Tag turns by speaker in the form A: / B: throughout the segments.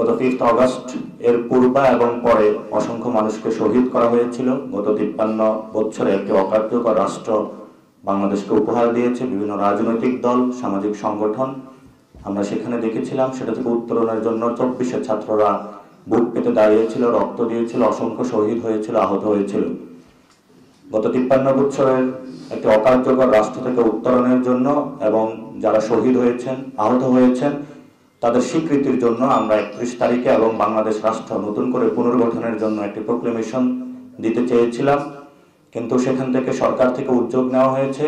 A: গত 5 অগস্ট এর পূর্বে এবং পরে অসংখ্য মানুষকে শহীদ করা হয়েছিল। গত 53 বছরে একটি অকার্যকর রাষ্ট্র বাংলাদেশকে উপহার দিয়েছে বিভিন্ন রাজনৈতিক দল, সামাজিক সংগঠন। আমরা সেখানে দেখেছিলাম সেটা থেকে উত্তরণের জন্য 24 ছাত্ররা বুক পেতে দাঁড়িয়েছিল, রক্ত দিয়েছিল, অসংখ্য শহীদ হয়েছিল, আহত হয়েছিল। গত 53 বছরের একটি অকার্যকর রাষ্ট্র থেকে উত্তরণের জন্য এবং যারা শহীদ হয়েছেন, আহত হয়েছেন, তাদের স্বীকৃতির জন্য আমরা 31 তারিখে এবং বাংলাদেশ রাষ্ট্র নতুন করে পুনর্গঠনের জন্য একটি প্রোক্লেমেশন দিতে চেয়েছিলাম, কিন্তু সেখান থেকে সরকার থেকে উদ্যোগ নেওয়া হয়েছে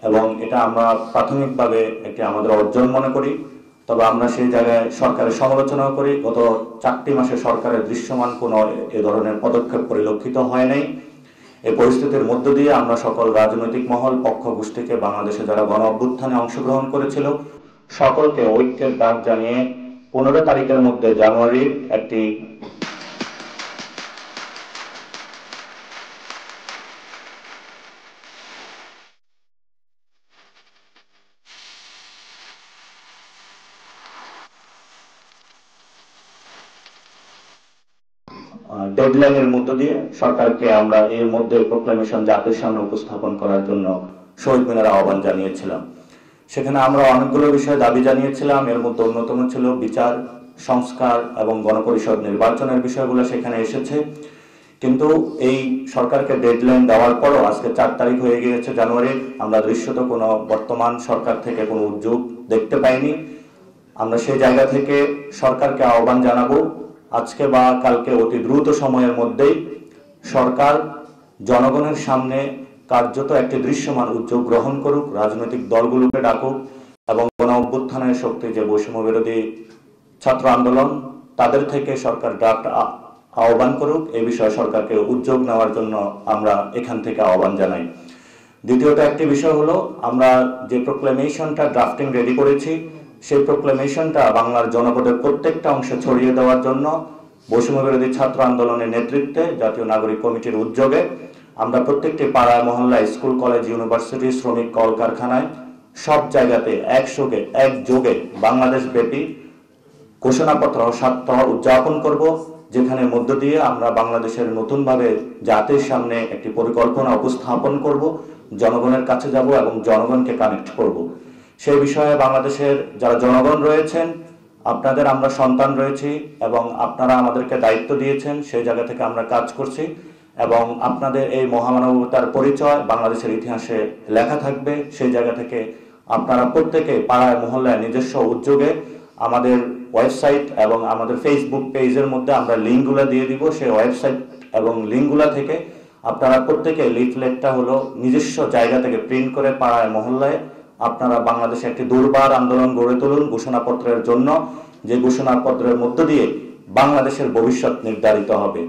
A: এবং এটা আমরা প্রাথমিকভাবে একটি আমাদের অর্জন মনে করি। তবে আমরা সেই জায়গায় সরকারের সমালোচনাও করি। গত 4টি মাসে সরকারের দৃশ্যমান কোনো এ ধরনের পদক্ষেপ পরিলক্ষিত হয় নাই। এই পরিস্থিতির মধ্য দিয়ে আমরা সকল রাজনৈতিক মহল, পক্ষ গোষ্ঠীকে, বাংলাদেশে যারা গণ অভ্যুত্থানে অংশগ্রহণ করেছিল সকলকে ঐক্যের ডাক জানিয়ে 15 তারিখের মধ্যে জানুয়ারির একটি ডেডলাইনের মধ্য দিয়ে সরকারকে আমরা এর মধ্যে প্রোক্লেমেশন জাতির সামনে উপস্থাপন করার জন্য শহীদ মিনারে আহ্বান জানিয়েছিলাম। সেখানে আমরা অনেকগুলো বিষয়ে দাবি জানিয়েছিলাম। এর মধ্যে অন্যতম ছিল বিচার, সংস্কার এবং গণপরিষদ নির্বাচনের বিষয়গুলো সেখানে এসেছে। কিন্তু এই সরকারকে ডেডলাইন দেওয়ার পরও আজকে 4 তারিখ হয়ে গিয়েছে জানুয়ারি, আমরা দৃশ্যত কোনো বর্তমান সরকার থেকে কোনো উদ্যোগ দেখতে পাইনি। আমরা সেই জায়গা থেকে সরকারকে আহ্বান জানাবো আজকে বা কালকে অতি দ্রুত সময়ের মধ্যেই সরকার জনগণের সামনে কার্যত একটি দৃশ্যমান উদ্যোগ গ্রহণ করুক, রাজনৈতিক দলগুলোকে ডাকুক এবং গণ অভ্যুত্থানের শক্তি যে বৈষম্য বিরোধী ছাত্র আন্দোলন তাদের থেকে সরকার ড্রাফট আহ্বান করুক। এই বিষয়ে সরকারকে উদ্যোগ নেওয়ার জন্য আমরা এখান থেকে আহ্বান জানাই। দ্বিতীয়ত একটি বিষয় হলো, আমরা যে প্রোক্লেমেশনটা ড্রাফটিং রেডি করেছি সেই প্রোক্লেমেশনটা বাংলার জনপদের প্রত্যেকটা অংশে ছড়িয়ে দেওয়ার জন্য বৈষম্য বিরোধী ছাত্র আন্দোলনের নেতৃত্বে জাতীয় নাগরিক কমিটির উদ্যোগে আমরা প্রত্যেকটি পাড়ায়, মহল্লায়, স্কুল, কলেজ, ইউনিভার্সিটি, শ্রমিক কলকারখানায় সব জায়গাতে একযোগে বাংলাদেশ ব্যাপী ঘোষণাপত্র সপ্তাহ উদযাপন করব, যেখানে মধ্য দিয়ে আমরা বাংলাদেশের নতুনভাবে জাতির সামনে একটি পরিকল্পনা উপস্থাপন করব, জনগণের কাছে যাব এবং জনগণকে কানেক্ট করব। সেই বিষয়ে বাংলাদেশের যারা জনগণ রয়েছেন, আপনাদের আমরা সন্তান রয়েছি এবং আপনারা আমাদেরকে দায়িত্ব দিয়েছেন, সেই জায়গা থেকে আমরা কাজ করছি এবং আপনাদের এই মহামানবতার পরিচয় বাংলাদেশের ইতিহাসে লেখা থাকবে। সেই জায়গা থেকে আপনারা প্রত্যেকে পাড়ায়, মহল্লায় নিজস্ব উদ্যোগে আমাদের ওয়েবসাইট এবং আমাদের ফেসবুক পেজের মধ্যে আমরা লিঙ্কগুলো দিয়ে দিব। সেই ওয়েবসাইট এবং লিঙ্কগুলো থেকে আপনারা প্রত্যেকে লিফলেটটা হলো নিজস্ব জায়গা থেকে প্রিন্ট করে পাড়ায়, মহল্লায় আপনারা বাংলাদেশে একটি দুর্বার আন্দোলন গড়ে তুলুন ঘোষণাপত্রের জন্য, যে ঘোষণাপত্রের মধ্য দিয়ে বাংলাদেশের ভবিষ্যৎ নির্ধারিত হবে।